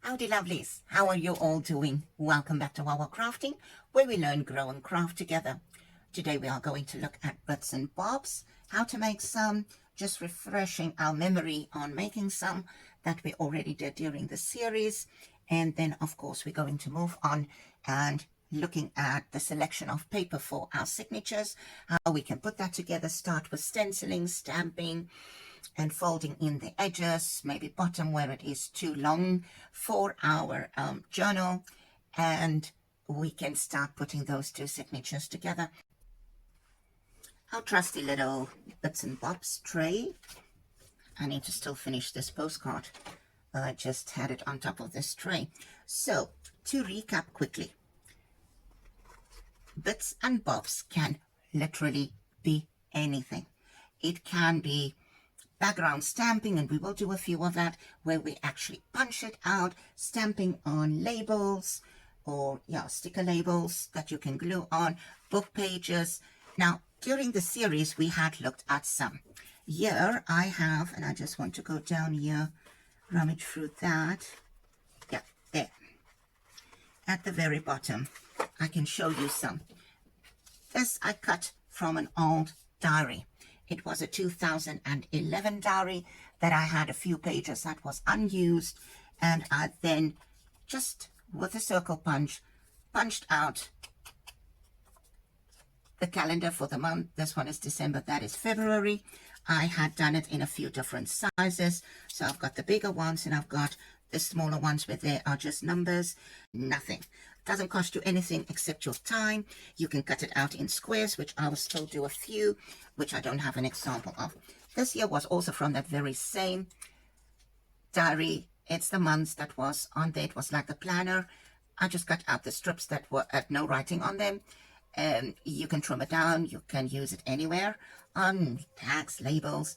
Howdy lovelies, how are you all doing? Welcome back to Wawa Crafting, where we learn, grow and craft together. Today we are going to look at bits and bobs, how to make some, just refreshing our memory on making some that we already did during the series. And then of course we're going to move on and looking at the selection of paper for our signatures, how we can put that together, start with stenciling, stamping, and folding in the edges, maybe bottom where it is too long for our journal, and we can start putting those two signatures together. Our trusty little bits and bobs tray. I need to still finish this postcard. I just had it on top of this tray. So to recap quickly, bits and bobs can literally be anything. It can be background stamping, and we will do a few of that, where we actually punch it out, stamping on labels or sticker labels that you can glue on, book pages. Now, during the series, we had looked at some. Here I have, and I just want to go down here, rummage through that. Yeah, there. At the very bottom, I can show you some. This I cut from an old diary. It was a 2011 diary that I had a few pages that was unused, and I then just with a circle punch punched out the calendar for the month. This one is December, that is February. I had done it in a few different sizes, so I've got the bigger ones and I've got the smaller ones where there are just numbers. Nothing. Doesn't cost you anything except your time. You can cut it out in squares, which I will still do a few, which I don't have an example of. This here was also from that very same diary. It's the months that was on there. It was like a planner. I just cut out the strips that were had no writing on them. You can trim it down. You can use it anywhere on tags, labels.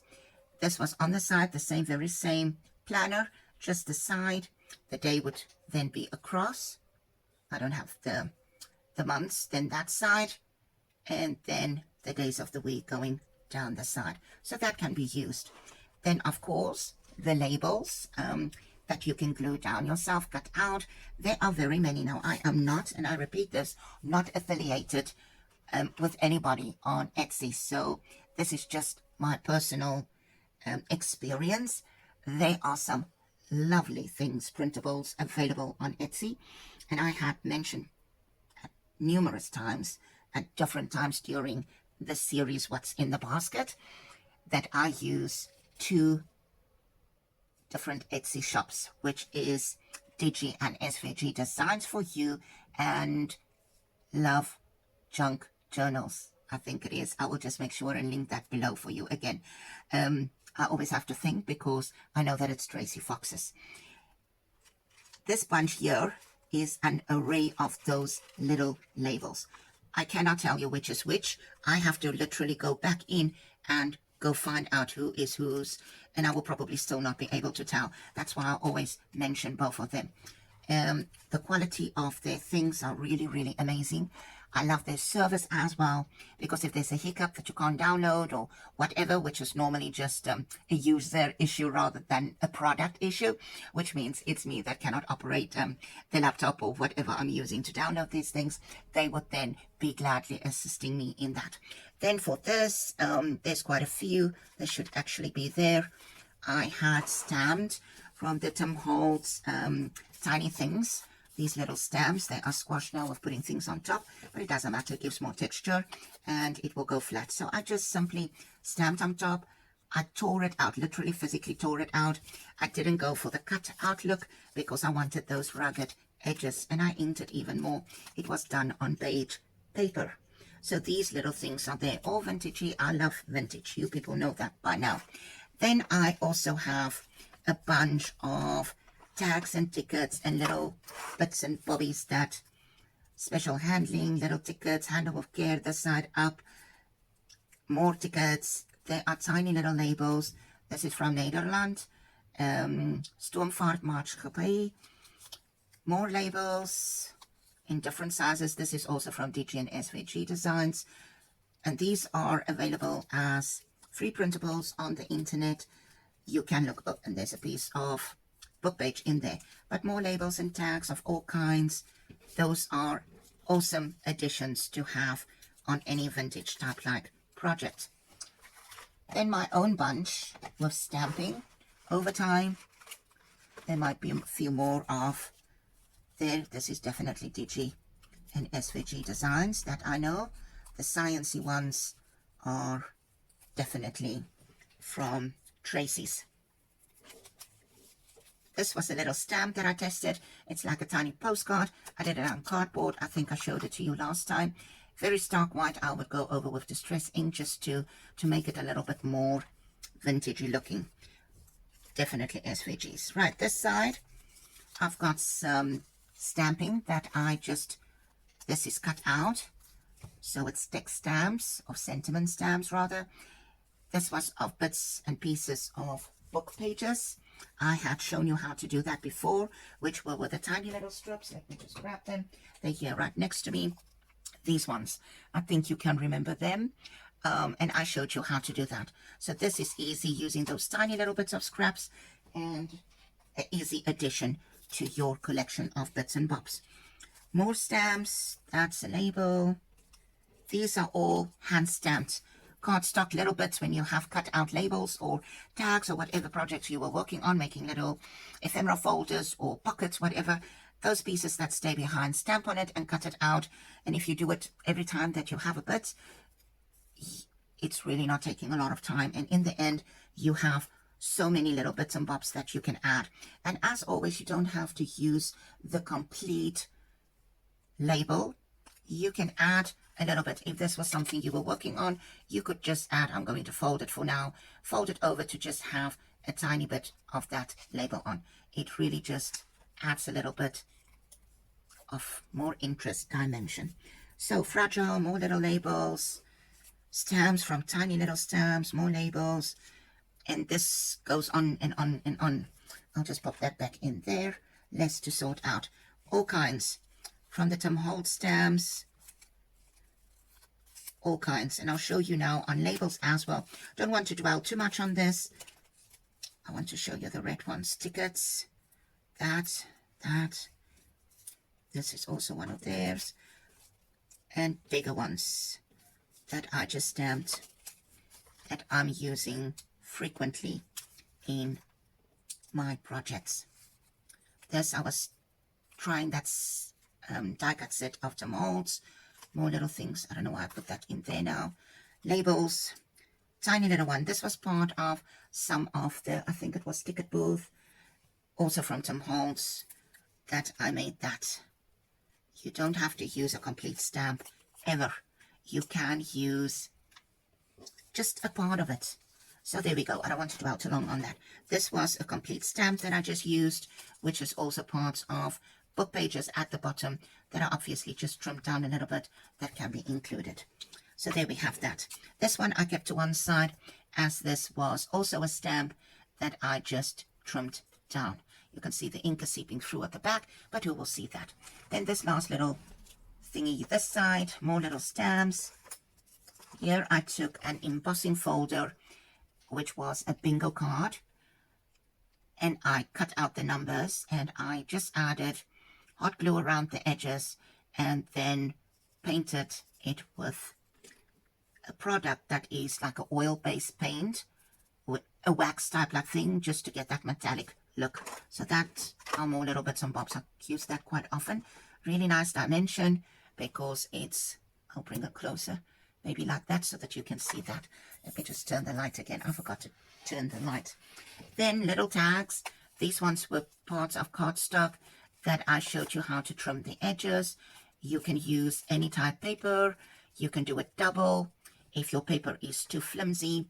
This was on the side, the same, very same planner, just the side. The day would then be across. I don't have the months, then that side, and then the days of the week going down the side. So that can be used. Then, of course, the labels that you can glue down yourself, cut out. There are very many. Now, I am not, and I repeat this, not affiliated with anybody on Etsy. So this is just my personal experience. There are some lovely things, printables, available on Etsy. And I had mentioned numerous times, at different times during the series, What's in the Basket, that I use two different Etsy shops, which is Digi and SVG Designs for You and Love Junk Journals. I think it is. I will just make sure and link that below for you again. I always have to think because I know that it's Tracy Fox's. This bunch here is an array of those little labels. I cannot tell you which is which. I have to literally go back in and go find out who is whose, and I will probably still not be able to tell. That's why I always mention both of them. The quality of their things are really, really amazing. I love their service as well, because if there's a hiccup that you can't download or whatever, which is normally just a user issue rather than a product issue, which means it's me that cannot operate the laptop or whatever I'm using to download these things, they would then be gladly assisting me in that. Then for this, there's quite a few. They should actually be there. I had stamped from the Tim Holtz Tiny Things. These little stamps, they are squashed now with putting things on top, but it doesn't matter. It gives more texture and it will go flat. So I just simply stamped on top. I tore it out, literally physically tore it out. I didn't go for the cut out look because I wanted those rugged edges, and I inked it even more. It was done on beige paper. So these little things are there, all vintagey. I love vintage. You people know that by now. Then I also have a bunch of tags and tickets and little bits and bobbies, that special handling, little tickets, handle with care, the side up, more tickets. There are tiny little labels. This is from Nederland, Stormvaartmaatschappij. More labels in different sizes. This is also from DG and SVG Designs, and these are available as free printables on the internet. You can look up, and there's a piece of book page in there. But more labels and tags of all kinds. Those are awesome additions to have on any vintage type like project. Then my own bunch with stamping over time. There might be a few more of there. This is definitely Digi and SVG designs that I know. The sciencey ones are definitely from Tracy's. This was a little stamp that I tested. It's like a tiny postcard. I did it on cardboard. I think I showed it to you last time. Very stark white. I would go over with distress ink just to make it a little bit more vintagey looking. Definitely SVGs. Right, this side, I've got some stamping that this is cut out. So it's text stamps, or sentiment stamps rather. This was of bits and pieces of book pages. I had shown you how to do that before, which were with the tiny little strips. Let me just grab them. They're here right next to me. These ones, I think you can remember them. And I showed you how to do that. So this is easy using those tiny little bits of scraps and an easy addition to your collection of bits and bobs. More stamps. That's a label. These are all hand stamped cardstock little bits when you have cut out labels or tags or whatever projects you were working on, making little ephemera folders or pockets, whatever. Those pieces that stay behind, stamp on it and cut it out. And if you do it every time that you have a bit, it's really not taking a lot of time. And in the end, you have so many little bits and bobs that you can add. And as always, you don't have to use the complete label. You can add a little bit. If this was something you were working on, you could just add, I'm going to fold it for now, fold it over to just have a tiny bit of that label on. It really just adds a little bit of more interest dimension. So fragile, more little labels, stamps from tiny little stamps, more labels, and this goes on and on and on. I'll just pop that back in there. Less to sort out. All kinds. From the Tom Holtz stamps, all kinds. And I'll show you now on labels as well. Don't want to dwell too much on this. I want to show you the red ones. Tickets. That. This is also one of theirs. And bigger ones that I just stamped that I'm using frequently in my projects. This, I was trying that die cut set of Tom Holtz. More little things. I don't know why I put that in there now. Labels. Tiny little one. This was part of some of the, I think it was Ticket Booth. Also from Tom Holtz that I made that. You don't have to use a complete stamp ever. You can use just a part of it. So there we go. I don't want to dwell too long on that. This was a complete stamp that I just used, which is also part of book pages at the bottom that are obviously just trimmed down a little bit that can be included. So there we have that. This one I kept to one side, as this was also a stamp that I just trimmed down. You can see the ink is seeping through at the back, but you will see that. Then this last little thingy this side, more little stamps. Here I took an embossing folder, which was a bingo card, and I cut out the numbers and I just added hot glue around the edges and then painted it with a product that is like an oil-based paint with a wax type like thing, just to get that metallic look. So that are more little bits and bobs. I use that quite often. Really nice dimension because it's, I'll bring it closer, maybe like that so that you can see that. Let me just turn the light again. I forgot to turn the light. Then little tags. These ones were parts of cardstock that I showed you how to trim the edges. You can use any type paper. You can do it double. If your paper is too flimsy,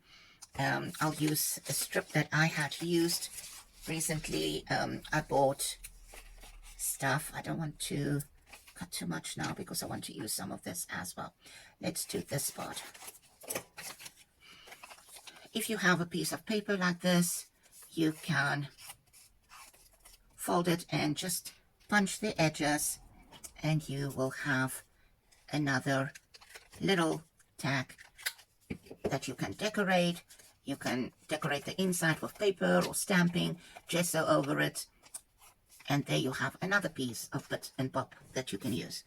I'll use a strip that I had used recently. I bought stuff. I don't want to cut too much now because I want to use some of this as well. Let's do this part. If you have a piece of paper like this, you can fold it and just punch the edges, and you will have another little tag that you can decorate. You can decorate the inside with paper or stamping, gesso over it, And there you have another piece of bit and bob that you can use.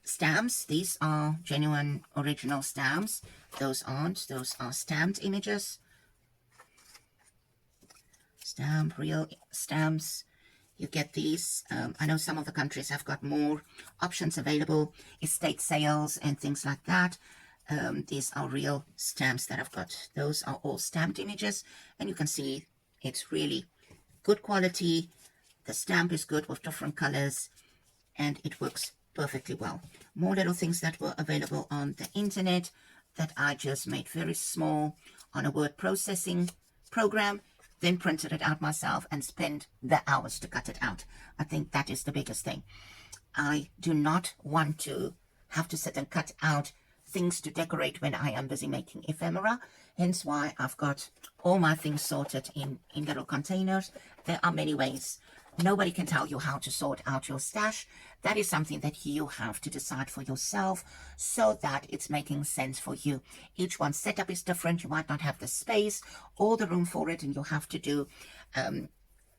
Stamps, these are genuine original stamps. Those aren't. Those are stamped images. Real stamps. You get these. I know some of the countries have got more options available, estate sales and things like that. These are real stamps that I've got. Those are all stamped images, and you can see it's really good quality. The stamp is good with different colors, and it works perfectly well. More little things that were available on the internet that I just made very small on a word processing program, then printed it out myself and spent the hours to cut it out. I think that is the biggest thing. I do not want to have to sit and cut out things to decorate when I am busy making ephemera, hence why I've got all my things sorted in little containers. There are many ways. Nobody can tell you how to sort out your stash. That is something that you have to decide for yourself so that it's making sense for you. Each one's setup is different. You might not have the space or the room for it, and you'll have to do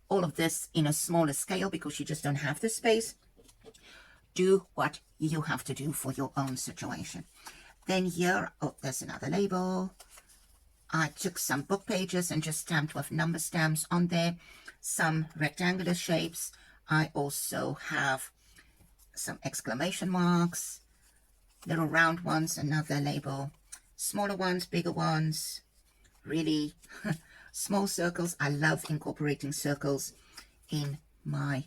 all of this in a smaller scale because you just don't have the space. Do what you have to do for your own situation. Then here, oh, there's another label. I took some book pages and just stamped with number stamps on there. Some rectangular shapes. I also have some exclamation marks, little round ones, another label, smaller ones, bigger ones, really small circles. I love incorporating circles in my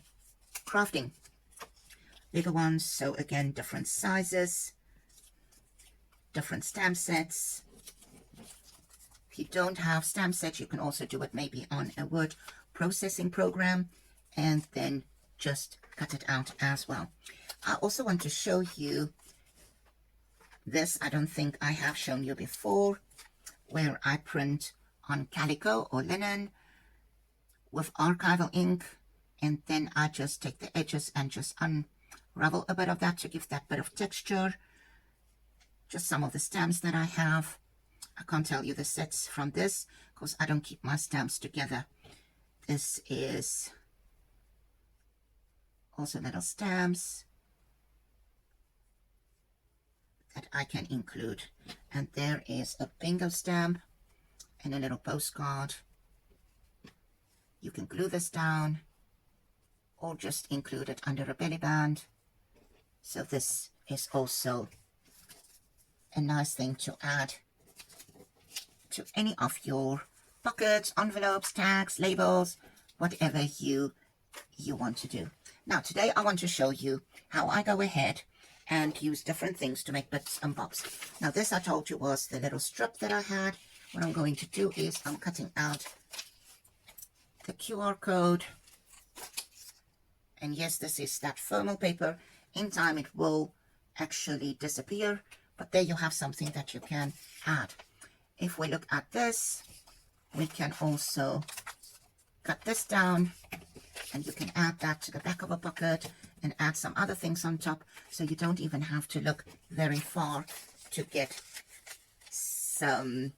crafting. Bigger ones, so again, different sizes, different stamp sets. If you don't have stamp sets, you can also do it maybe on a word processing program and then just cut it out as well. I also want to show you this. I don't think I have shown you before, where I print on calico or linen with archival ink, and then I just take the edges and just unravel a bit of that to give that bit of texture. Just some of the stamps that I have. I can't tell you the sets from this because I don't keep my stamps together. This is also little stamps that I can include. And there is a bingo stamp and a little postcard. You can glue this down or just include it under a belly band. So this is also a nice thing to add to any of your pockets, envelopes, tags, labels, whatever you want to do. Now today I want to show you how I go ahead and use different things to make bits and bobs. Now this I told you was the little strip that I had. What I'm going to do is I'm cutting out the QR code, and yes, this is that thermal paper. In time it will actually disappear, but there you have something that you can add. If we look at this, we can also cut this down, and you can add that to the back of a pocket and add some other things on top, so you don't even have to look very far to get some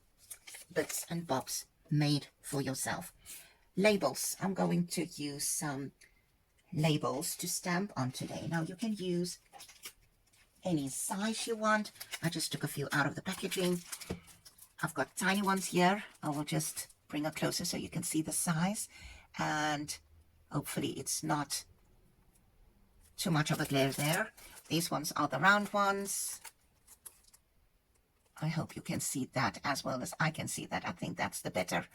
bits and bobs made for yourself. Labels. I'm going to use some labels to stamp on today. Now you can use any size you want. I just took a few out of the packaging. I've got tiny ones here. I will just bring it closer so you can see the size, and hopefully it's not too much of a glare there. These ones are the round ones. I hope you can see that as well as I can see that. I think that's the better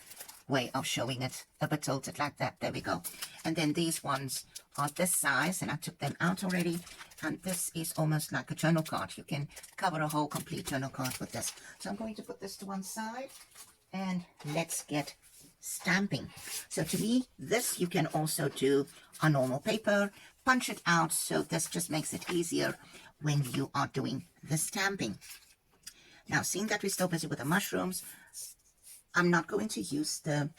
way of showing it, a bit tilted like that. There we go. And then these ones are this size, and I took them out already. And this is almost like a journal card. You can cover a whole complete journal card with this. So I'm going to put this to one side, and let's get stamping. So to me, this you can also do on normal paper, punch it out, so this just makes it easier when you are doing the stamping. Now, seeing that we're still busy with the mushrooms, I'm not going to use the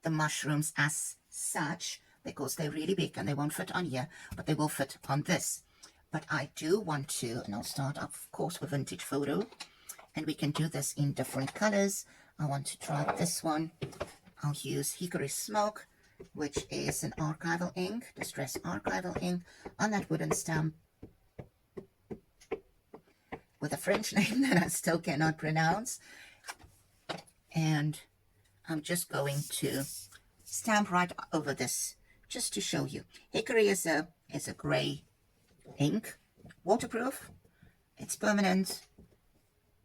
mushrooms as such because they're really big and they won't fit on here, but they will fit on this. But I do want to, and I'll start of course with vintage photo, and we can do this in different colors. I want to try this one. I'll use hickory smoke which is an archival ink, distress archival ink, on that wooden stamp with a French name that I still cannot pronounce. And I'm just going to stamp right over this just to show you. Hickory is a gray ink, waterproof, it's permanent,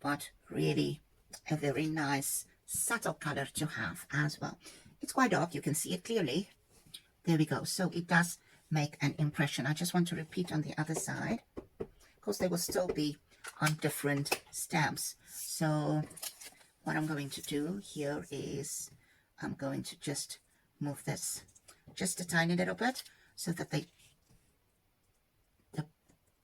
but really a very nice subtle color to have as well. It's quite dark, you can see it clearly. There we go. So it does make an impression. I just want to repeat on the other side, because they will still be on different stamps. So what I'm going to do here is I'm going to just move this just a tiny little bit so that the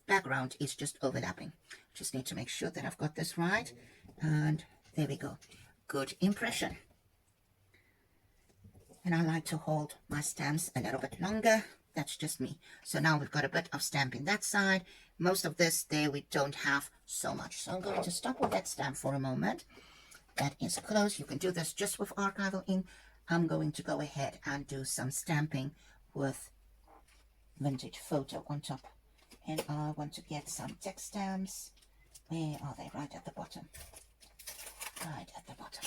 background is just overlapping. Just need to make sure that I've got this right. And there we go. Good impression. And I like to hold my stamps a little bit longer. That's just me. So now we've got a bit of stamping that side. Most of this there we don't have so much. So I'm going to stop with that stamp for a moment. That is close. You can do this just with archival ink. I'm going to go ahead and do some stamping with vintage photo on top. And I want to get some text stamps. Where are they? Right at the bottom. Right at the bottom.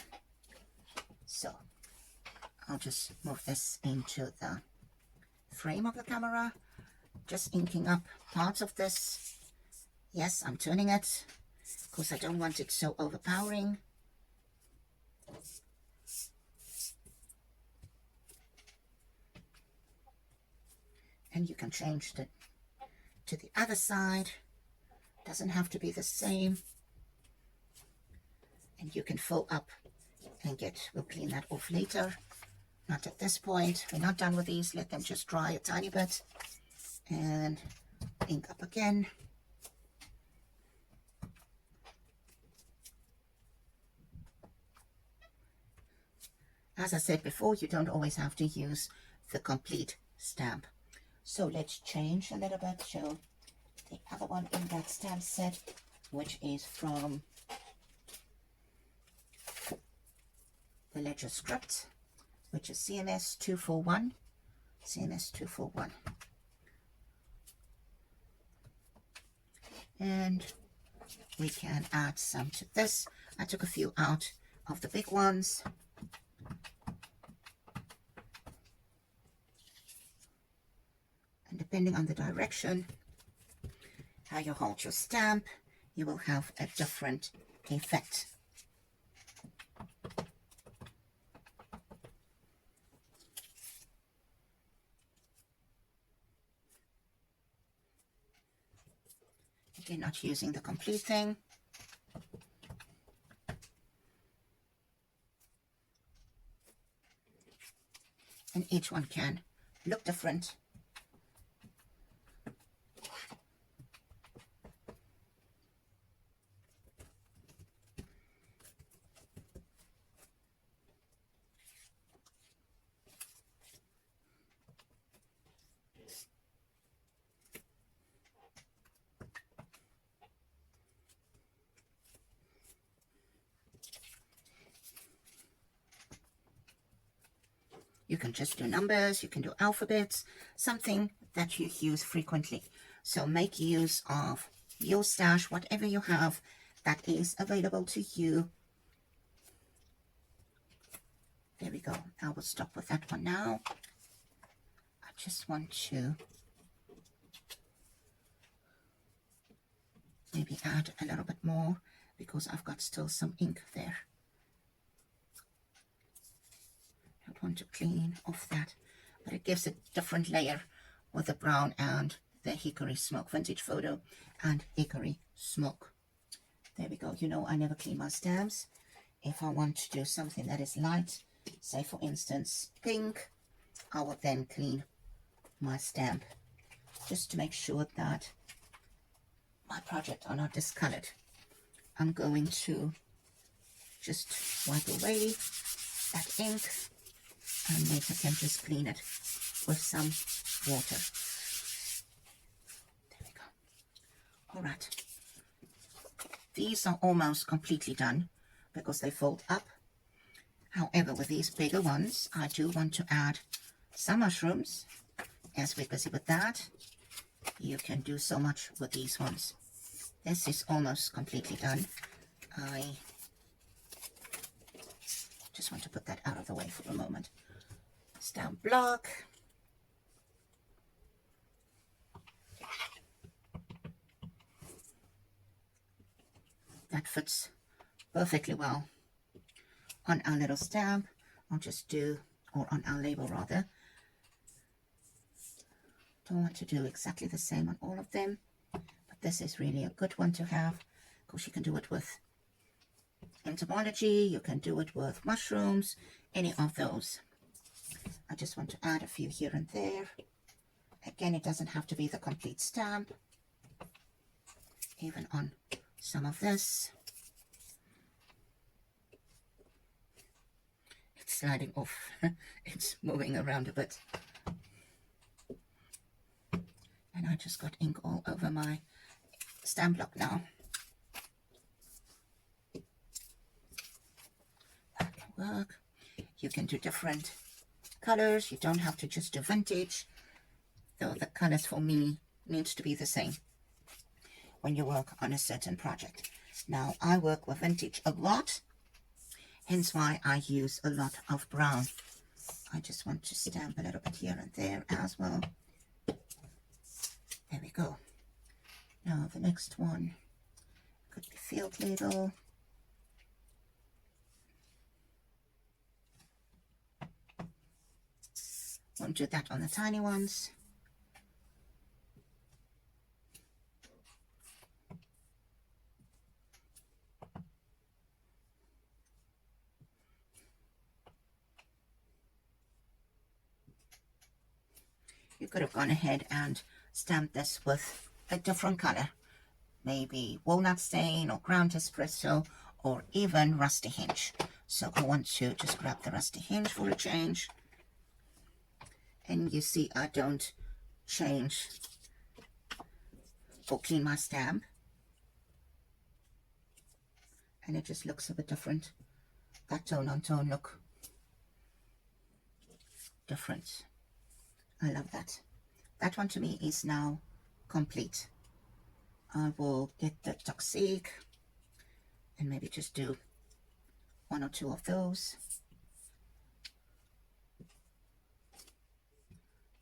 So I'll just move this into the frame of the camera, just inking up parts of this. Yes, I'm turning it because I don't want it so overpowering. And you can change it to the other side. Doesn't have to be the same. And you can fill up and we'll clean that off later. Not at this point. We're not done with these. Let them just dry a tiny bit. And ink up again. As I said before, you don't always have to use the complete stamp. So let's change a little bit. Show the other one in that stamp set, which is from the Ledger script, which is CMS 241. CMS 241. And we can add some to this. I took a few out of the big ones. And depending on the direction, how you hold your stamp, you will have a different effect. Again, not using the complete thing. And each one can look different. You can just do numbers, you can do alphabets, something that you use frequently. So make use of your stash, whatever you have that is available to you. There we go. I will stop with that one now. I just want to maybe add a little bit more because I've got still some ink there. I want to clean off that, but it gives a different layer with the brown and the hickory smoke, vintage photo and hickory smoke. There we go. You know, I never clean my stamps. If I want to do something that is light, say for instance pink, I will then clean my stamp just to make sure that my projects are not discolored. I'm going to just wipe away that ink and maybe I can just clean it with some water. There we go. All right. These are almost completely done because they fold up. However, with these bigger ones, I do want to add some mushrooms. As we're busy with that, you can do so much with these ones. This is almost completely done. I just want to put that out of the way for a moment. Stamp block. That fits perfectly well on our little stamp. I'll just do, or on our label rather. Don't want to do exactly the same on all of them, but this is really a good one to have. Of course, you can do it with entomology, you can do it with mushrooms, any of those. I just want to add a few here and there. Again, it doesn't have to be the complete stamp. Even on some of this. It's sliding off. It's moving around a bit. And I just got ink all over my stamp block now. That can work. You can do different colors. You don't have to just do vintage, though the colors for me needs to be the same when you work on a certain project. Now, I work with vintage a lot, hence why I use a lot of brown. I just want to stamp a little bit here and there as well. There we go. Now, the next one could be field label. Won't do that on the tiny ones. You could have gone ahead and stamped this with a different color, maybe walnut stain or ground espresso or even rusty hinge. So I want to just grab the rusty hinge for a change. And you see I don't change or clean my stamp, and it just looks a bit different. That tone on tone look different. I love that. That one to me is now complete. I will get the toxic and maybe just do one or two of those.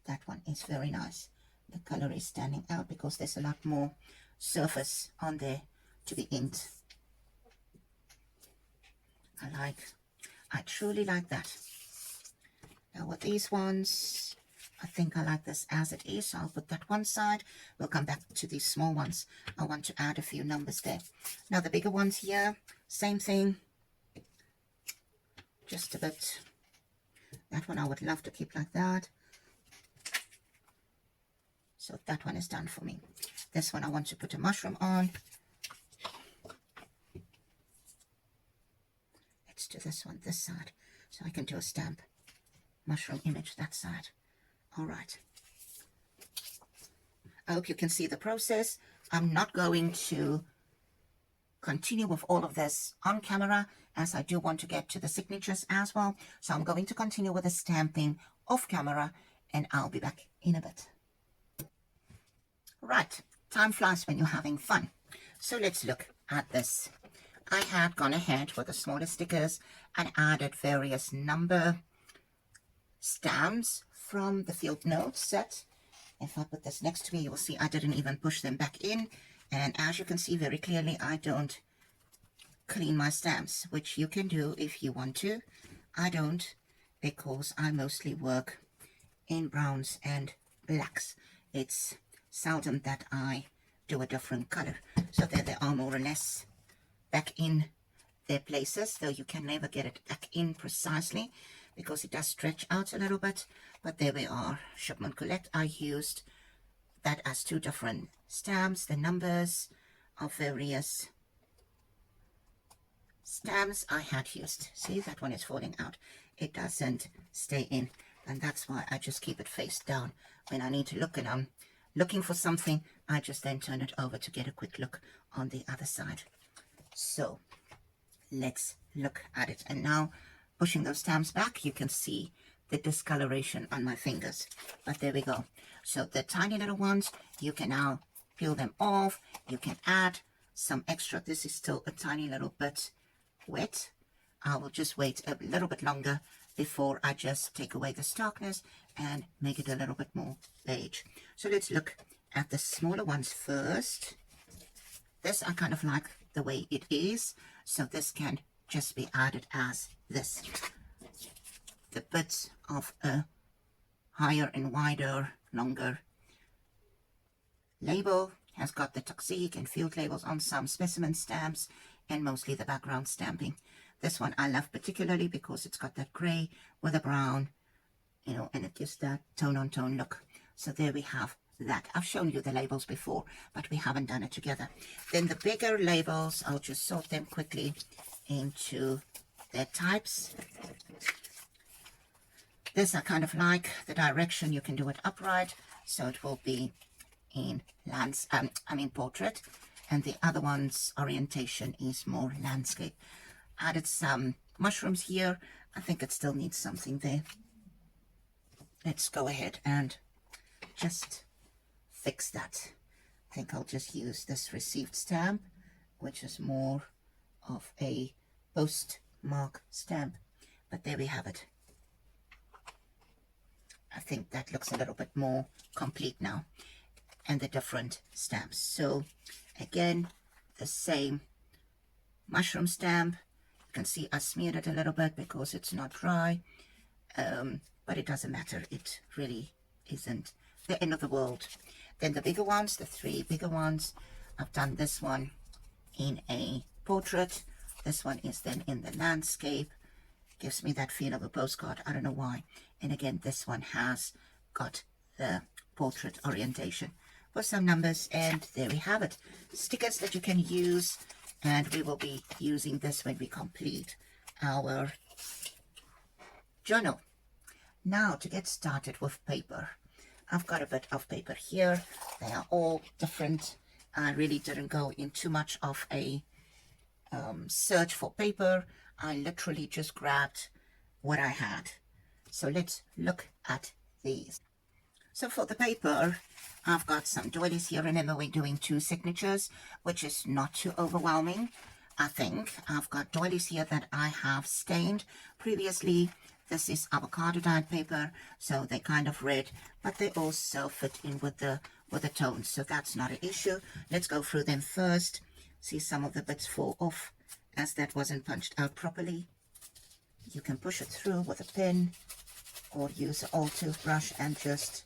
That one is very nice. The color is standing out because there's a lot more surface on there to be inked. I truly like that. Now with these ones, I think I like this as it is, so I'll put that one side. We'll come back to these small ones. I want to add a few numbers there. Now the bigger ones here, same thing. Just a bit. That one I would love to keep like that. So that one is done for me. This one I want to put a mushroom on. Let's do this one, this side. So I can do a stamp mushroom image that side. All right. I hope you can see the process. I'm not going to continue with all of this on camera, as I do want to get to the signatures as well. So I'm going to continue with the stamping off camera, and I'll be back in a bit. Right, time flies when you're having fun. So let's look at this. I had gone ahead with the smaller stickers and added various number stamps from the field notes set. If I put this next to me, you will see I didn't even push them back in. And as you can see very clearly, I don't clean my stamps, which you can do if you want to. I don't, because I mostly work in browns and blacks. It's seldom that I do a different color. So there they are, more or less back in their places, though you can never get it back in precisely because it does stretch out a little bit. But there we are. Shipment Collect, I used that as two different stamps. The numbers of various stamps I had used. See, that one is falling out. It doesn't stay in, and that's why I just keep it face down. When I need to look and I'm looking for something, I just then turn it over to get a quick look on the other side. So let's look at it. And now pushing those stamps back, you can see the discoloration on my fingers. But there we go. So the tiny little ones, you can now peel them off. You can add some extra. This is still a tiny little bit wet. I will just wait a little bit longer before I just take away the starkness and make it a little bit more beige. So let's look at the smaller ones first. This I kind of like the way it is, so this can just be added as this. The bits of a higher and wider, longer label has got the toxic and field labels on some specimen stamps and mostly the background stamping. This one I love particularly because it's got that gray with a brown, you know, and it gives that tone-on-tone look. So there we have that. I've shown you the labels before, but we haven't done it together. Then the bigger labels, I'll just sort them quickly into their types. This I kind of like the direction. You can do it upright, so it will be in portrait, and the other one's orientation is more landscape. Added some mushrooms here. I think it still needs something there. Let's go ahead and just fix that. I think I'll just use this received stamp, which is more of a postmark stamp, but there we have it. I think that looks a little bit more complete now, and the different stamps. So again, the same mushroom stamp. You can see I smeared it a little bit because it's not dry, but it doesn't matter. It really isn't the end of the world. Then the bigger ones, the three bigger ones, I've done this one in a portrait. This one is then in the landscape. Gives me that feel of a postcard. I don't know why. And again, this one has got the portrait orientation for some numbers, and there we have it. Stickers that you can use, and we will be using this when we complete our journal. Now to get started with paper. I've got a bit of paper here. They are all different. I really didn't go in too much of a search for paper. I literally just grabbed what I had. So let's look at these. So for the paper, I've got some doilies here. Remember, we're doing 2 signatures, which is not too overwhelming, I think. I've got doilies here that I have stained previously. This is avocado dyed paper, so they're kind of red, but they also fit in with the tones, so that's not an issue. Let's go through them first. See, some of the bits fall off as that wasn't punched out properly. You can push it through with a pen or use an old toothbrush and just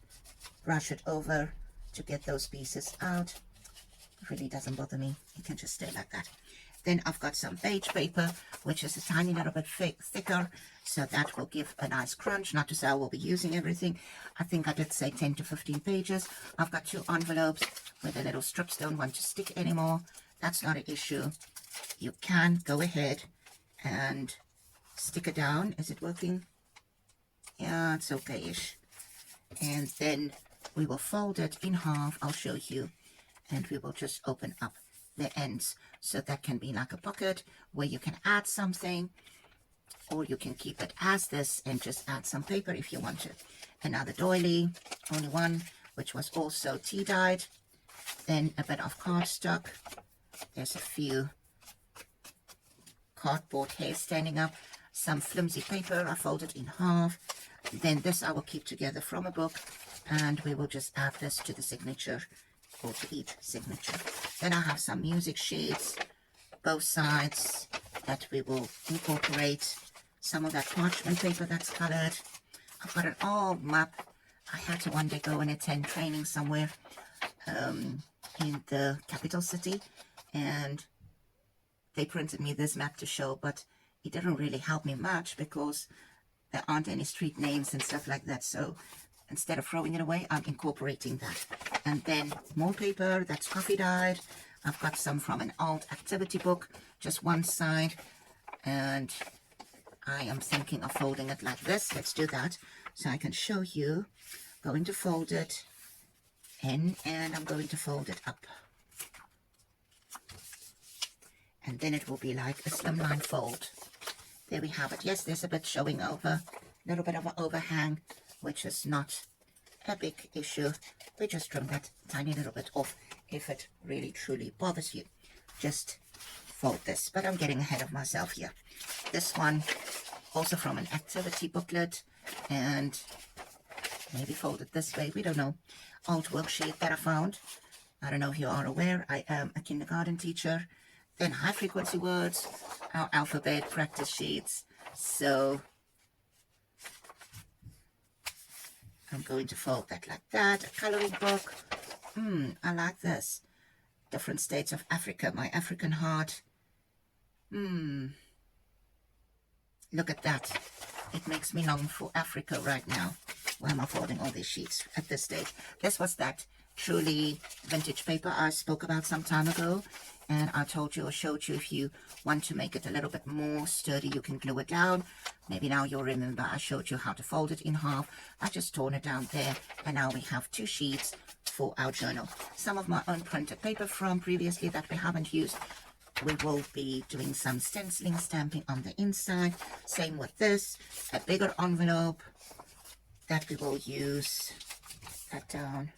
brush it over to get those pieces out. It really doesn't bother me. You can just stay like that. Then I've got some beige paper, which is a tiny little bit thicker, so that will give a nice crunch. Not to say I will be using everything. I think I did say 10 to 15 pages. I've got 2 envelopes where the little strips don't want to stick anymore. That's not an issue. You can go ahead and stick it down. Is it working? Yeah, it's okay-ish. And then we will fold it in half. I'll show you. And we will just open up the ends, so that can be like a pocket where you can add something, or you can keep it as this and just add some paper if you want to. Another doily, only one, which was also tea dyed. Then a bit of cardstock. There's a few cardboard hairs standing up. Some flimsy paper I folded in half. Then this I will keep together from a book, and we will just add this to the signature, or to each signature. Then I have some music sheets, both sides, that we will incorporate. Some of that parchment paper that's colored. I've got an old map. I had to one day go and attend training somewhere in the capital city, and they printed me this map to show, but it didn't really help me much because there aren't any street names and stuff like that. So instead of throwing it away, I'm incorporating that. And then more paper that's coffee dyed. I've got some from an old activity book, just one side, and I am thinking of folding it like this. Let's do that so I can show you. Going to fold it in, and I'm going to fold it up, and then it will be like a slimline fold. There we have it. Yes, there's a bit showing over little bit of an overhang, which is not a big issue. We just trim that tiny little bit off if it really truly bothers you. Just fold this, but I'm getting ahead of myself here. This one also from an activity booklet, and maybe fold it this way, we don't know. Old worksheet that I found. I don't know if you are aware, I am a kindergarten teacher. Then high frequency words, our alphabet practice sheets. So I'm going to fold that like that. A coloring book. I like this. Different states of Africa, my African heart. Look at that. It makes me long for Africa right now. Why am I folding all these sheets at this stage? This was that truly vintage paper I spoke about some time ago. And I told you or showed you if you want to make it a little bit more sturdy, you can glue it down. Maybe now you'll remember I showed you how to fold it in half. I just torn it down there. And now we have 2 sheets for our journal. Some of my own printed paper from previously that we haven't used. We will be doing some stenciling, stamping on the inside. Same with this. A bigger envelope that we will use. That down.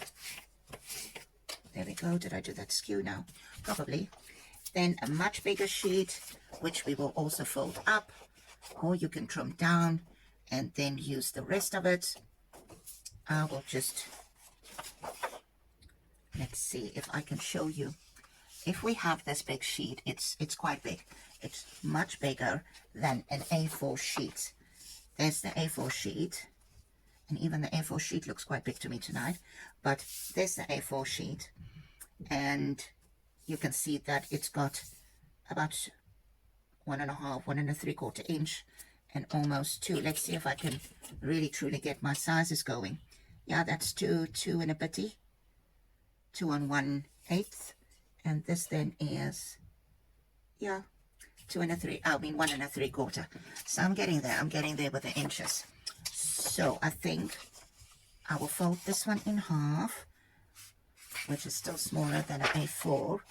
There we go. Did I do that skew now? Probably. Then a much bigger sheet, which we will also fold up, or you can trim down and then use the rest of it. I will just, let's see if I can show you. If we have this big sheet, it's quite big. It's much bigger than an A4 sheet. There's the A4 sheet, and even the A4 sheet looks quite big to me tonight, but there's the A4 sheet, and you can see that it's got about 1.5, 1.75 inch and almost 2. Let's see if I can really truly get my sizes going. Yeah, that's 2 and a bitty, 2 and 1/8, and this then is, yeah, 2 and a 3, I mean 1 3/4. So I'm getting there with the inches. So I think I will fold this one in half, which is still smaller than an A4,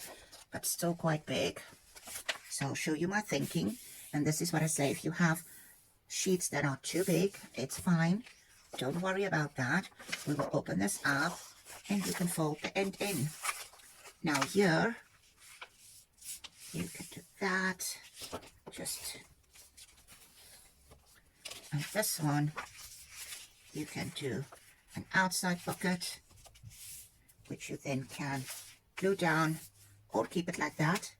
but still quite big. So I'll show you my thinking. And this is what I say, if you have sheets that are too big, it's fine. Don't worry about that. We will open this up and you can fold the end in. Now here, you can do that. And this one, you can do an outside pocket, which you then can glue down or keep it like that.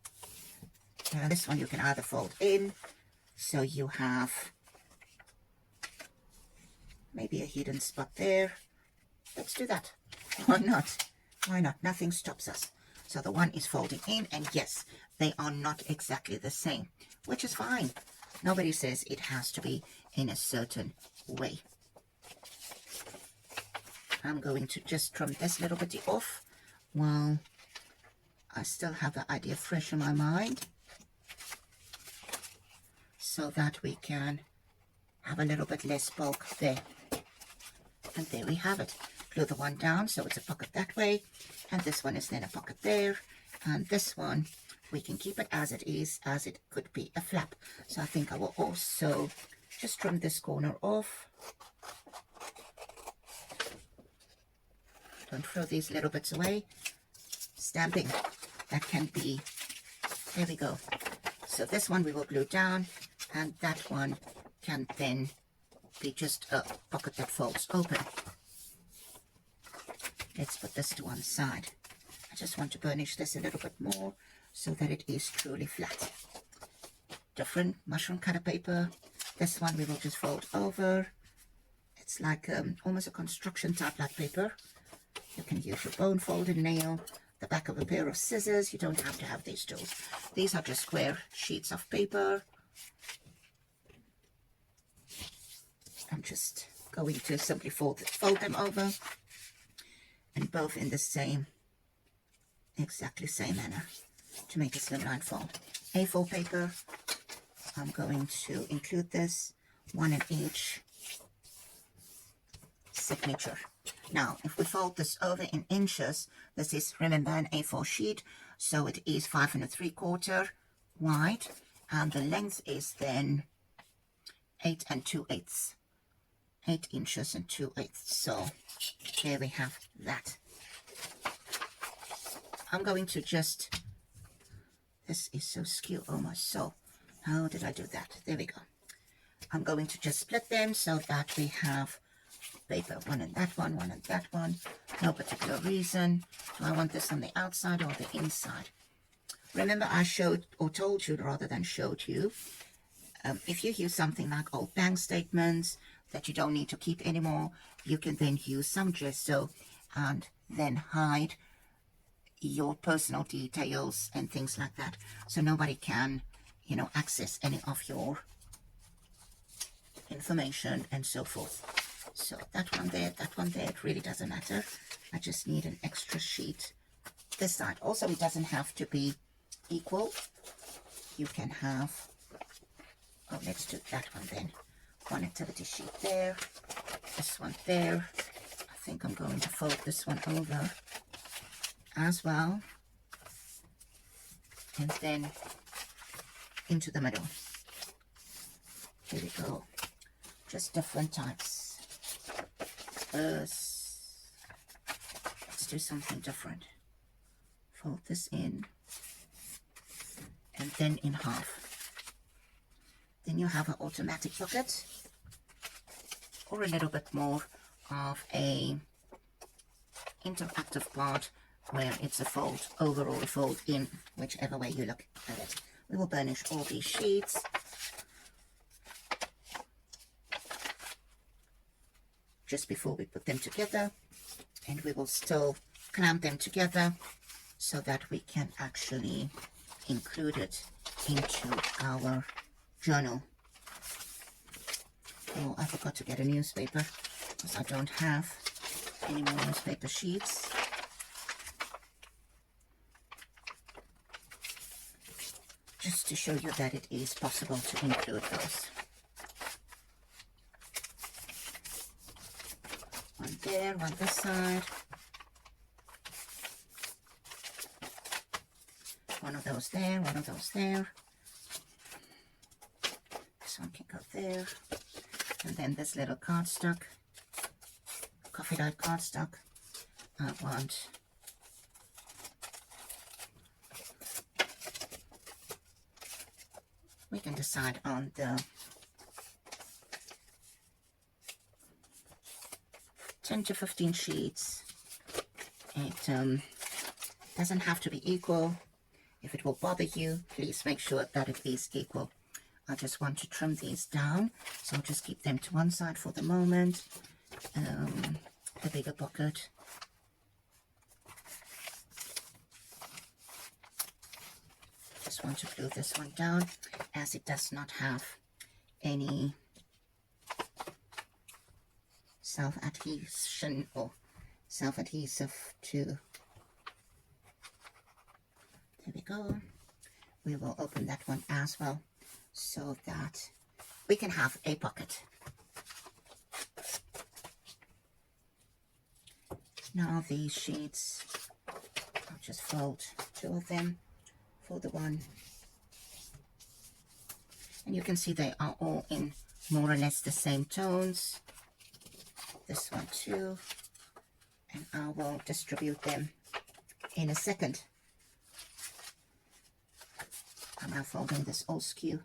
And this one you can either fold in, so you have maybe a hidden spot there. Let's do that. Why not? Why not? Nothing stops us. So the one is folding in, and yes, they are not exactly the same, which is fine. Nobody says it has to be in a certain way. I'm going to just trim this little bit off while I still have the idea fresh in my mind, so that we can have a little bit less bulk there. And there we have it. Glue the one down so it's a pocket that way, and this one is then a pocket there, and this one we can keep it as it is, as it could be a flap. So I think I will also just trim this corner off. Don't throw these little bits away. Stamping, that can be, there we go. So this one we will glue down, and that one can then be just a pocket that folds open. Let's put this to one side. I just want to burnish this a little bit more so that it is truly flat. Different mushroom cutter paper. This one we will just fold over. It's like almost a construction type like paper. You can use your bone folding nail, the back of a pair of scissors. You don't have to have these tools. These are just square sheets of paper. I'm just going to simply fold them over, and both in the same, exactly same manner to make a slimline fold. A4 paper, I'm going to include this, one in each signature. Now, if we fold this over in inches, this is, remember, an A4 sheet, so it is 5 3/4 wide, and the length is then 8 2/8. 8 inches and 2/8. So there we have that. I'm going to just, this is so skew almost, so how did I do that? There we go. I'm going to just split them so that we have paper, one in that one in that one. No particular reason. Do I want this on the outside or the inside? Remember, I showed, or told you rather than showed you, if you use something like old bank statements that you don't need to keep anymore, you can then use some gesso and then hide your personal details and things like that, so nobody can, you know, access any of your information and so forth. So that one there, it really doesn't matter. I just need an extra sheet this side. Also, it doesn't have to be equal. You can have, oh, let's do that one then. One activity sheet there, this one there. I think I'm going to fold this one over as well, and then into the middle. Here we go. Just different types. First, let's do something different. Fold this in, and then in half. Then you have an automatic pocket, or a little bit more of a interactive part where it's a fold over or a fold in, whichever way you look at it. We will burnish all these sheets. Just before we put them together, and we will still clamp them together so that we can actually include it into our journal. Oh, I forgot to get a newspaper because I don't have any more newspaper sheets. Just to show you that it is possible to include those. One there, one this side. One of those there, one of those there. This one can go there. And then this little cardstock, coffee dyed cardstock. I want we can decide on the 10 to 15 sheets. It doesn't have to be equal. If it will bother you, please make sure that it is equal. I just want to trim these down, so I'll just keep them to one side for the moment. The bigger pocket. Just want to glue this one down, as it does not have any self-adhesion or self-adhesive to. There we go. We will open that one as well so that we can have a pocket. Now these sheets, I'll just fold 2 of them for the one. And you can see they are all in more or less the same tones. This one too. And I will distribute them in a second. I'm now folding this all skew.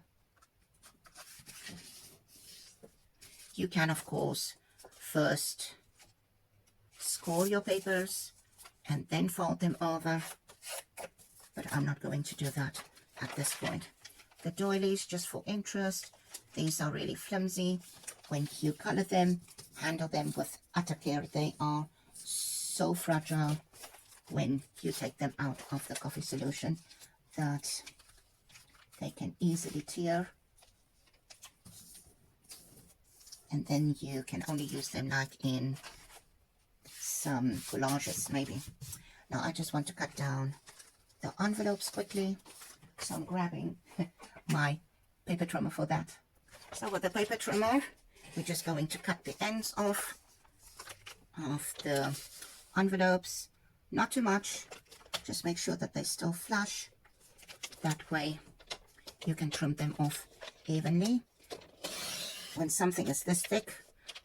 You can, of course, first score your papers and then fold them over, but I'm not going to do that at this point. The doilies, just for interest, these are really flimsy. When you color them, handle them with utter care. They are so fragile when you take them out of the coffee solution that they can easily tear. And then you can only use them like in some collages maybe. Now I just want to cut down the envelopes quickly, so I'm grabbing my paper trimmer for that. So with the paper trimmer, we're just going to cut the ends off of the envelopes. Not too much, just make sure that they still flush. That way you can trim them off evenly. When something is this thick,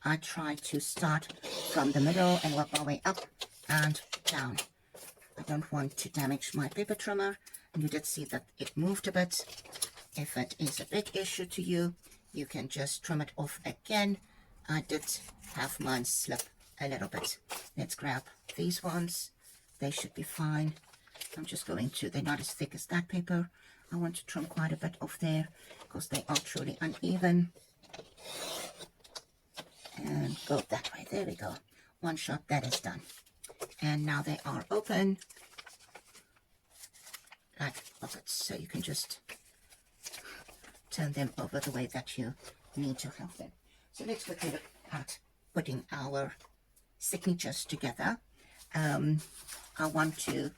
I try to start from the middle and work my way up and down. I don't want to damage my paper trimmer. And you did see that it moved a bit. If it is a big issue to you, you can just trim it off again. I did have mine slip a little bit. Let's grab these ones. They should be fine. I'm just going to, they're not as thick as that paper. I want to trim quite a bit off there because they are truly uneven. And go that way. There we go. One shot, that is done. And now they are open. Like buckets, so you can just turn them over the way that you need to have them. So let's quickly look at putting our signatures together. I want to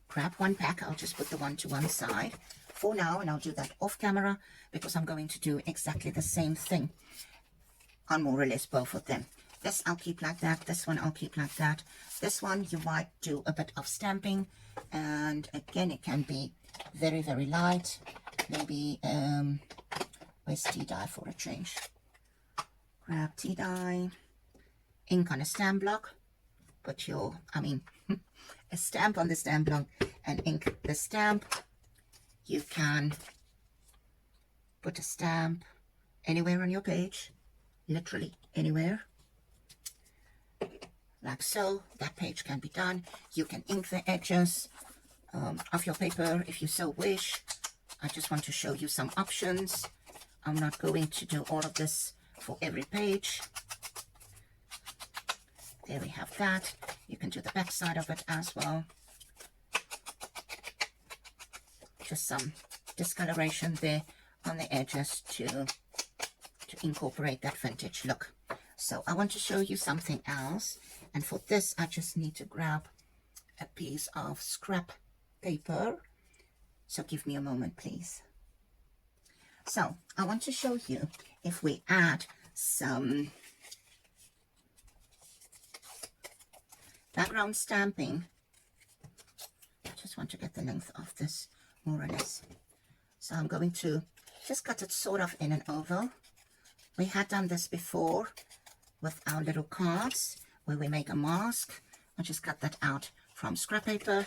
grab one pack. I'll just put the one to one side for now, and I'll do that off camera because I'm going to do exactly the same thing on more or less both of them. This I'll keep like that. This one I'll keep like that. This one you might do a bit of stamping, and again it can be very, very light. Maybe where's tea dye for a change? Grab tea dye, ink on a stamp block, put your, a stamp on the stamp block and ink the stamp. You can put a stamp anywhere on your page, literally anywhere. Like so, that page can be done. You can ink the edges of your paper if you so wish. I just want to show you some options. I'm not going to do all of this for every page. There we have that. You can do the back side of it as well. Just some discoloration there on the edges to incorporate that vintage look. So I want to show you something else. And for this, I just need to grab a piece of scrap paper. So give me a moment, please. So I want to show you if we add some background stamping. I just want to get the length of this more or less. So I'm going to just cut it sort of in an oval. We had done this before with our little cards where we make a mask. I'll just cut that out from scrap paper,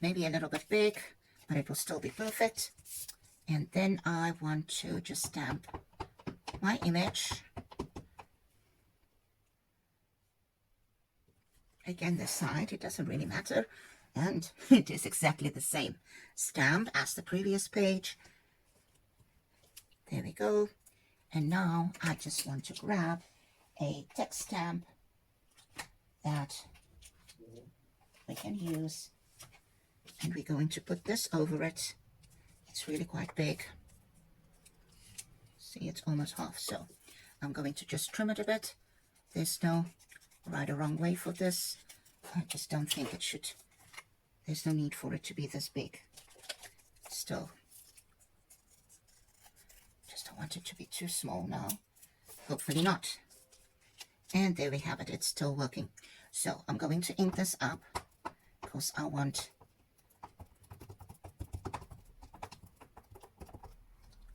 maybe a little bit big, but it will still be perfect. And then I want to just stamp my image. Again, this side, it doesn't really matter. And it is exactly the same stamp as the previous page. There we go. And now I just want to grab a text stamp that we can use, and we're going to put this over it. It's really quite big. See, it's almost half, so I'm going to just trim it a bit. There's no right or wrong way for this. I just don't think it should, there's no need for it to be this big. Still, just don't want it to be too small now. Hopefully not. And there we have it, it's still working. So I'm going to ink this up because I want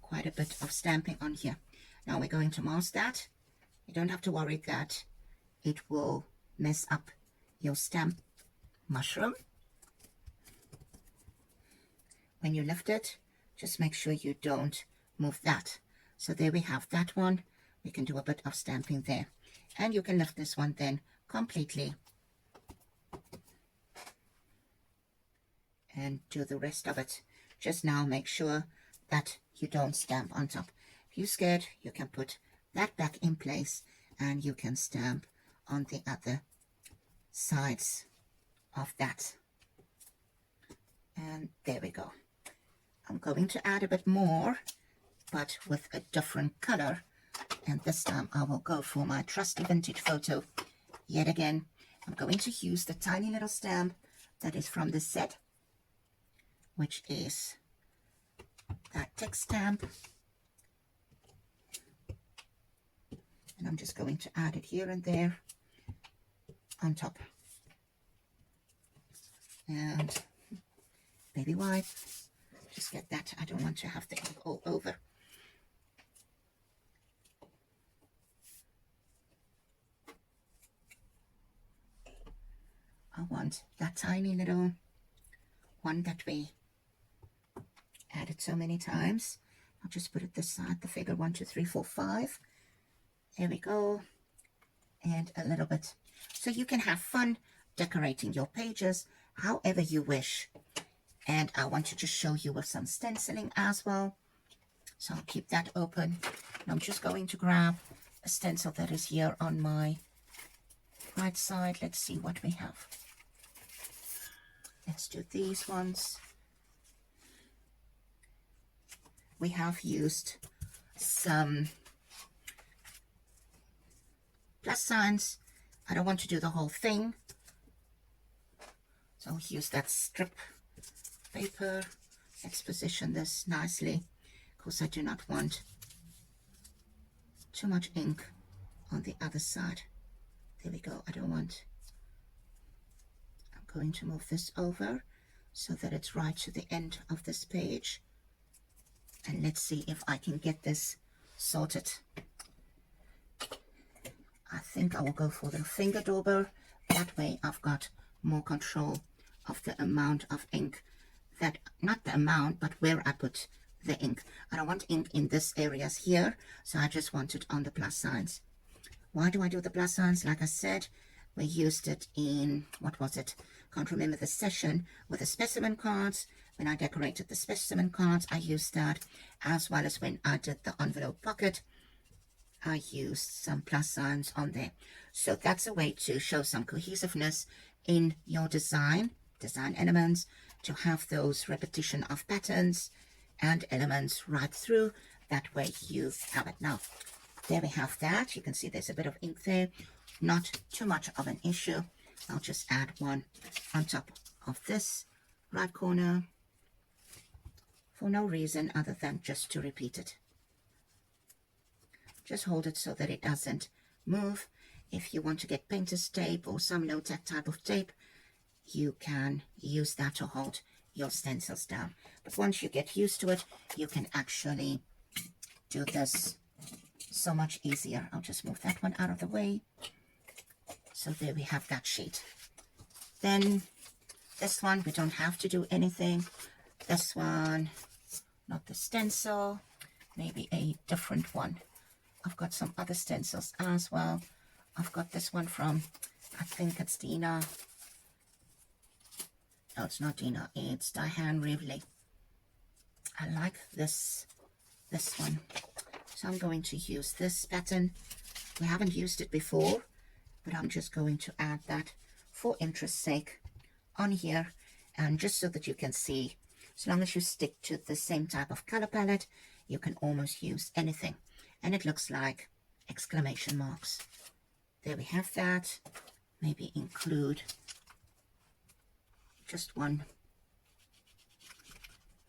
quite a bit of stamping on here. Now we're going to mask that. You don't have to worry that it will mess up your stamp mushroom. When you lift it, just make sure you don't move that. So there we have that one. We can do a bit of stamping there. And you can lift this one then completely and do the rest of it. Just now make sure that you don't stamp on top. If you're scared, you can put that back in place and you can stamp on the other sides of that. And there we go. I'm going to add a bit more, but with a different color. And this time I will go for my trusty vintage photo. Yet again, I'm going to use the tiny little stamp that is from the set, which is that text stamp. And I'm just going to add it here and there on top. And baby wipe, just get that. I don't want to have the ink all over. I want that tiny little one that we added so many times. I'll just put it this side, the figure 1, 2, 3, 4, 5. There we go. And a little bit. So you can have fun decorating your pages however you wish. And I want to just show you with some stenciling as well. So I'll keep that open. And I'm just going to grab a stencil that is here on my right side. Let's see what we have. Let's do these ones. We have used some plus signs. I don't want to do the whole thing, so I'll use that strip paper. Let's position this nicely, because I do not want too much ink on the other side. There we go. I don't want. I'm going to move this over so that it's right to the end of this page. And let's see if I can get this sorted. I think I will go for the finger dauber. That way I've got more control of the amount of ink. That, not the amount, but where I put the ink. I don't want ink in this areas here, so I just want it on the plus signs. Why do I do the plus signs? Like I said, we used it in, what was it? Can't remember the session with the specimen cards. When I decorated the specimen cards, I used that, as well as when I did the envelope pocket, I used some plus signs on there. So that's a way to show some cohesiveness in your design elements, to have those repetition of patterns and elements right through. That way you have it. Now, there we have that. You can see there's a bit of ink there. Not too much of an issue. I'll just add one on top of this right corner for no reason other than just to repeat it. Just hold it so that it doesn't move. If you want to get painter's tape or some low-tech type of tape, you can use that to hold your stencils down. But once you get used to it, you can actually do this so much easier. I'll just move that one out of the way. So there we have that sheet. Then this one, we don't have to do anything. This one, not the stencil, maybe a different one. I've got some other stencils as well. I've got this one from, I think it's Dina. No, it's not Dina. It's Diane Rivley. I like this one. So I'm going to use this pattern. We haven't used it before, but I'm just going to add that for interest's sake on here. And just so that you can see, as long as you stick to the same type of color palette, you can almost use anything. And it looks like exclamation marks. There we have that. Maybe include just one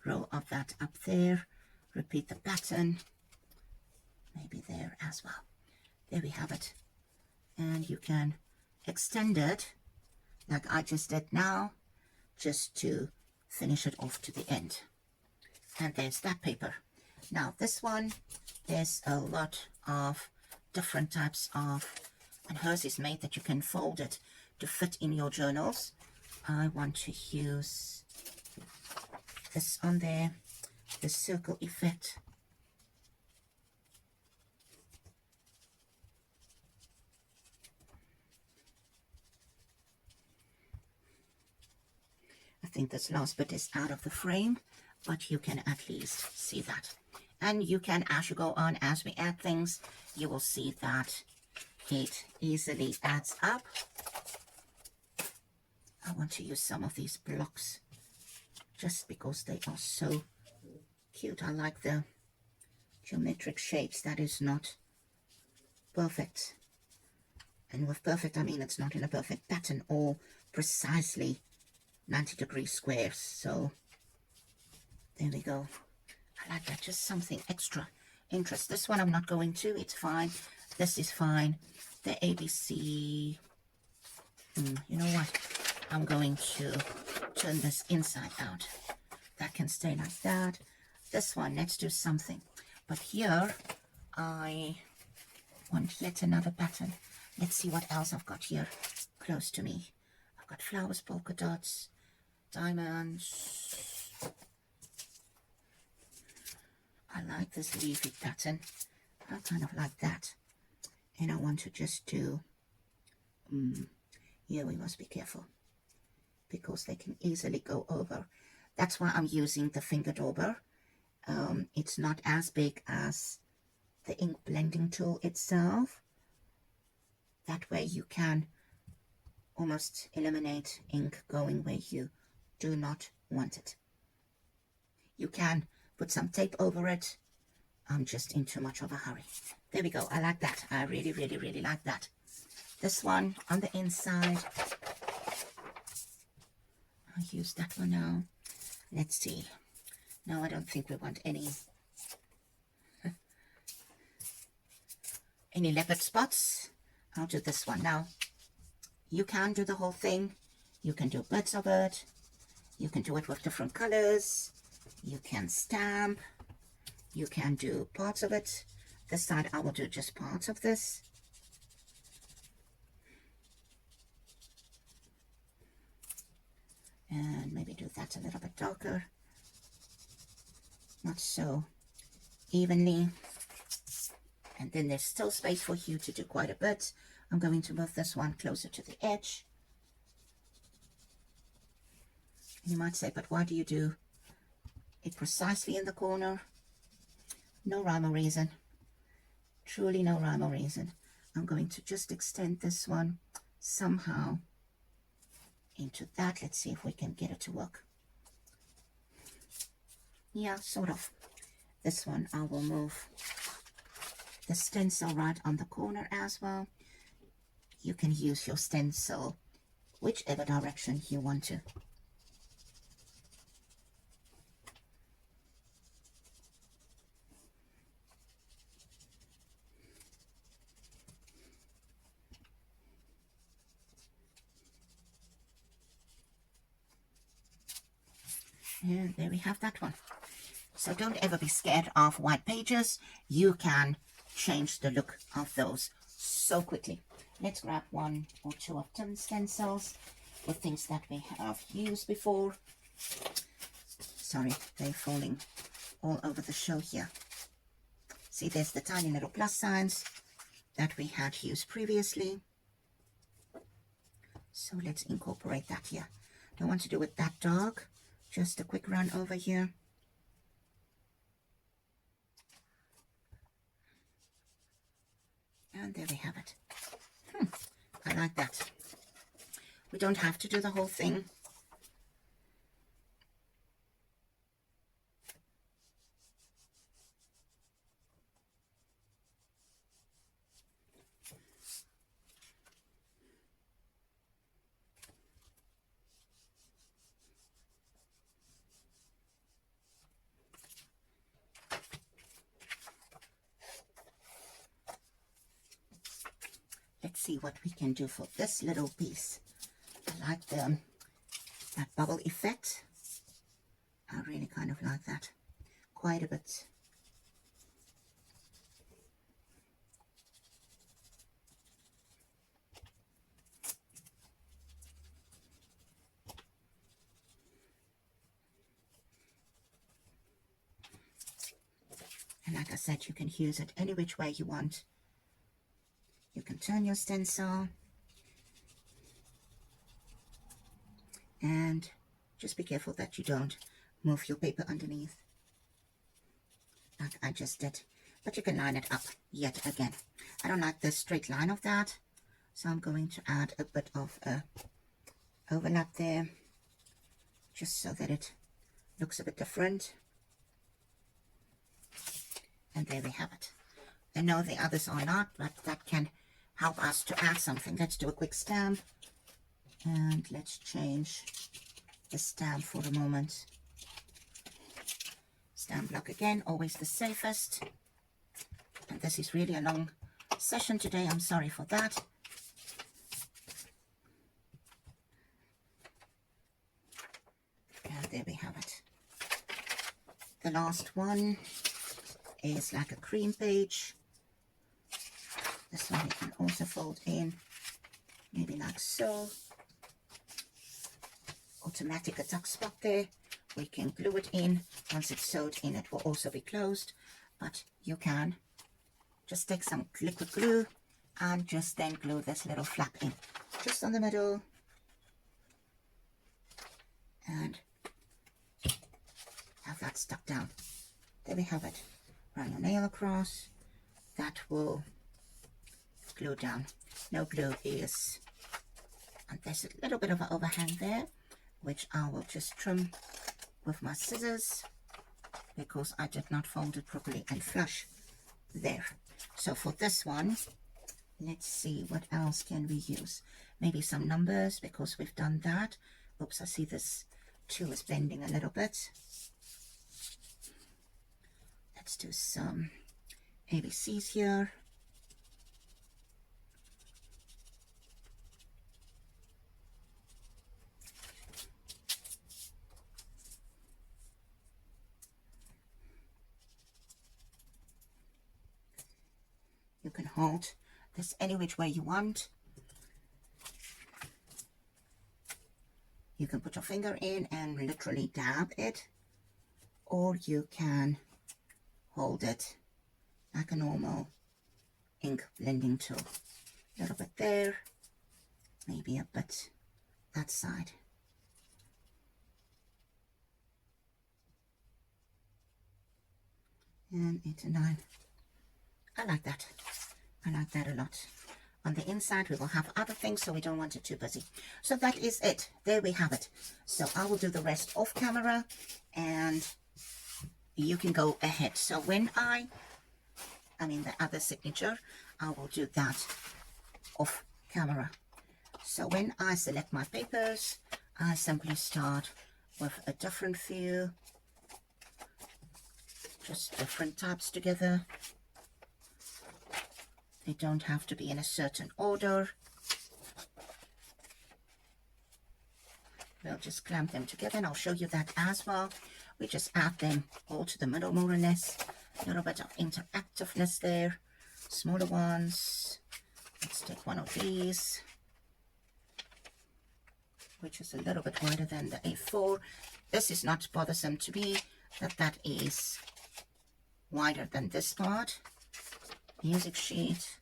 row of that up there. Repeat the pattern. Maybe there as well. There we have it. And you can extend it like I just did now, just to finish it off to the end. And there's that paper. Now this one, there's a lot of different types of, and hers is made that you can fold it to fit in your journals. I want to use this on there, the circle effect. I think this last bit is out of the frame, but you can at least see that. And you can, as you go on, as we add things, you will see that it easily adds up. I want to use some of these blocks just because they are so cute. I like the geometric shapes. That is not perfect. And with perfect, I mean it's not in a perfect pattern or precisely 90-degree squares. So there we go. I like that. Just something extra interest. This one I'm not going to. It's fine. This is fine. The ABC. You know what? I'm going to turn this inside out. That can stay like that. This one, let's do something. But here, I want yet another pattern. Let's see what else I've got here close to me. I've got flowers, polka dots, diamonds. I like this leafy pattern. I kind of like that. And I want to just do, yeah, we must be careful because they can easily go over. That's why I'm using the finger dauber. It's not as big as the ink blending tool itself. That way you can almost eliminate ink going where you do not want it. You can put some tape over it. I'm just in too much of a hurry. There we go. I like that. I really, really, really like that. This one on the inside. I'll use that one now. Let's see. No, I don't think we want any leopard spots. I'll do this one now. You can do the whole thing. You can do bits of it. You can do it with different colors. You can stamp. You can do parts of it. This side I will do just parts of this. And maybe do that a little bit darker. Not so evenly. And then there's still space for you to do quite a bit. I'm going to move this one closer to the edge. You might say, but why do you do it precisely in the corner? No rhyme or reason. Truly no rhyme or reason. I'm going to just extend this one somehow into that. Let's see if we can get it to work. Yeah, sort of. This one I will move the stencil right on the corner as well. You can use your stencil whichever direction you want to. And there we have that one. So don't ever be scared of white pages. You can change the look of those so quickly. Let's grab one or two of Tim's stencils with things that we have used before. Sorry, they're falling all over the show here. See, there's the tiny little plus signs that we had used previously. So let's incorporate that here. Don't want to do it that dark. Just a quick run over here. And there we have it. I like that. We don't have to do the whole thing. Let's see what we can do for this little piece. I like that bubble effect. I really kind of like that quite a bit. And like I said, you can use it any which way you want. You can turn your stencil and just be careful that you don't move your paper underneath like I just did, but you can line it up yet again. I don't like the straight line of that, so I'm going to add a bit of a overlap there just so that it looks a bit different. And there we have it. I know the others are not, but that can help us to add something. Let's do a quick stamp. And let's change the stamp for a moment. Stamp block again, always the safest. And this is really a long session today. I'm sorry for that. And there we have it. The last one is like a cream page. This one you can also fold in, maybe like so. automatic duck spot there. We can glue it in. Once it's sewed in, it will also be closed, but you can just take some liquid glue and just then glue this little flap in just on the middle, and have that stuck down. There we have it. Run your nail across. That will glue down. No glue is, and there's a little bit of an overhang there, which I will just trim with my scissors because I did not fold it properly and flush there. So for this one, let's see, what else can we use? Maybe some numbers, because we've done that. Oops, I see this 2 is bending a little bit. Let's do some ABCs here. You can hold this any which way you want. You can put your finger in and literally dab it, or you can hold it like a normal ink blending tool. A little bit there, maybe a bit that side. And 8 and 9. I like that. I like that a lot. On the inside, we will have other things, so we don't want it too busy. So that is it. There we have it. So I will do the rest off camera, and you can go ahead. So when I mean the other signature, I will do that off camera. So when I select my papers, I simply start with a different few, just different types together. They don't have to be in a certain order. We'll just clamp them together, and I'll show you that as well. We just add them all to the middle, more or less. A little bit of interactiveness there. Smaller ones. Let's take one of these, which is a little bit wider than the A4. This is not bothersome to me, that is wider than this part. Music sheet,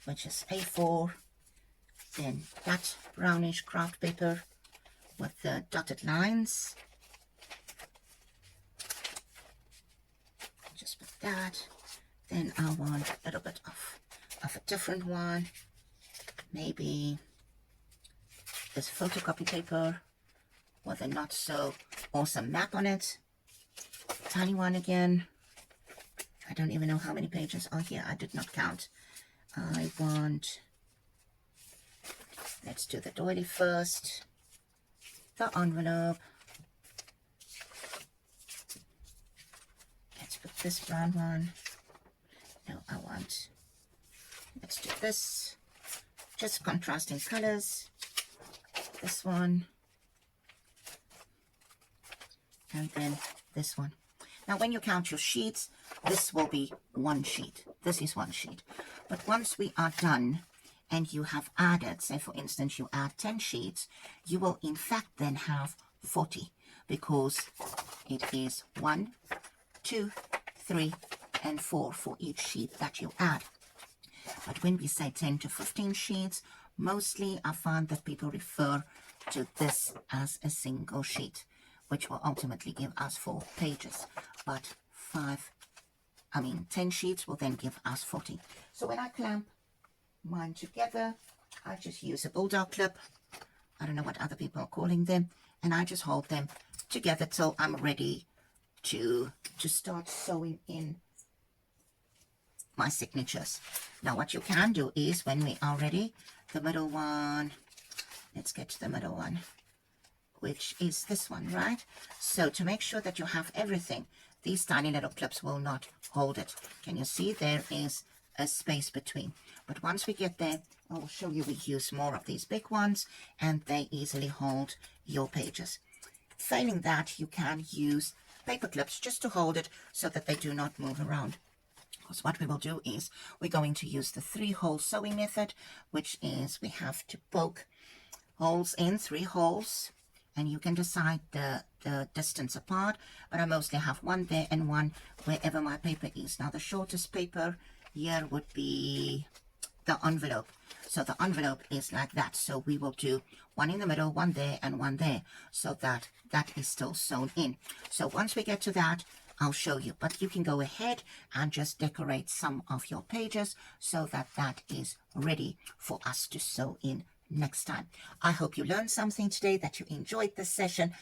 which is A4, then that brownish craft paper with the dotted lines. Just put that. Then I want a little bit of a different one, maybe this photocopy paper with a not so awesome map on it. Tiny one again. I don't even know how many pages are here. I did not count. I want, let's do the doily first. The envelope. Let's put this brown one. No, I want, let's do this. Just contrasting colors. This one. And then this one. Now, when you count your sheets, this will be one sheet. This is one sheet. But once we are done and you have added, say for instance, you add 10 sheets, you will in fact then have 40, because it is 1, 2, 3, and 4 for each sheet that you add. But when we say 10 to 15 sheets, mostly I find that people refer to this as a single sheet, which will ultimately give us 4 pages. But 10 sheets will then give us 40. So when I clamp mine together, I just use a bulldog clip. I don't know what other people are calling them. And I just hold them together till I'm ready to start sewing in my signatures. Now what you can do is, when we are ready, the middle one, let's get to the middle one, which is this one, right? So to make sure that you have everything, these tiny little clips will not hold it. Can you see there is a space between? But once we get there, I will show you we use more of these big ones, and they easily hold your pages. Failing that, you can use paper clips just to hold it so that they do not move around. Because what we will do is we're going to use the 3-hole sewing method, which is we have to poke holes in 3 holes and you can decide the distance apart, but I mostly have one there and one wherever my paper is. Now the shortest paper here would be the envelope. So the envelope is like that. So we will do one in the middle, one there, and one there, so that that is still sewn in. So once we get to that, I'll show you. But you can go ahead and just decorate some of your pages so that that is ready for us to sew in next time. I hope you learned something today, that you enjoyed this session.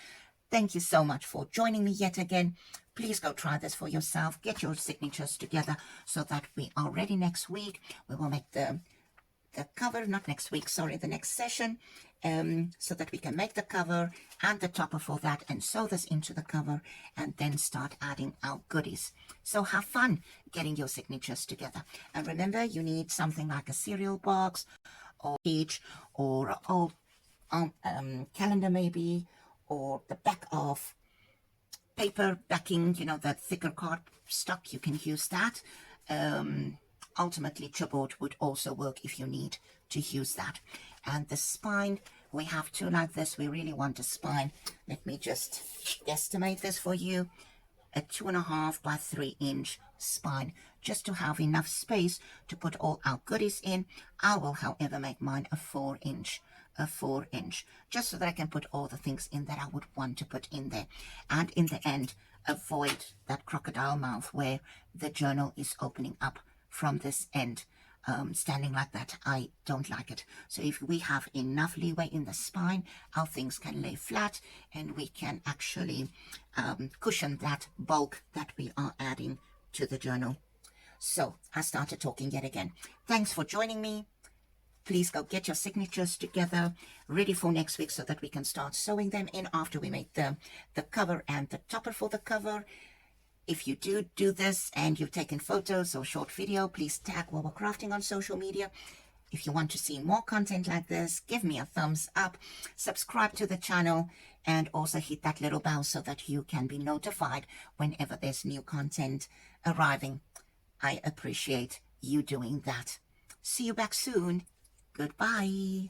Thank you so much for joining me yet again. Please go try this for yourself. Get your signatures together so that we are ready next week. We will make the cover, not next week, sorry, the next session, so that we can make the cover and the topper for that and sew this into the cover and then start adding our goodies. So have fun getting your signatures together. And remember, you need something like a cereal box or page or an old calendar maybe, or the back of paper backing, you know, that thicker card stock. You can use that. Ultimately, chipboard would also work if you need to use that. And the spine, we have two like this. We really want a spine. Let me just estimate this for you. A 2.5 by 3 inch spine, just to have enough space to put all our goodies in. I will, however, make mine a 4 inch, just so that I can put all the things in that I would want to put in there. And in the end, avoid that crocodile mouth where the journal is opening up from this end, standing like that. I don't like it. So if we have enough leeway in the spine, our things can lay flat and we can actually cushion that bulk that we are adding to the journal. So I started talking yet again. Thanks for joining me. Please go get your signatures together, ready for next week, so that we can start sewing them in after we make the cover and the topper for the cover. If you do this and you've taken photos or short video, please tag Wawa Crafting on social media. If you want to see more content like this, give me a thumbs up, subscribe to the channel, and also hit that little bell so that you can be notified whenever there's new content arriving. I appreciate you doing that. See you back soon. Goodbye.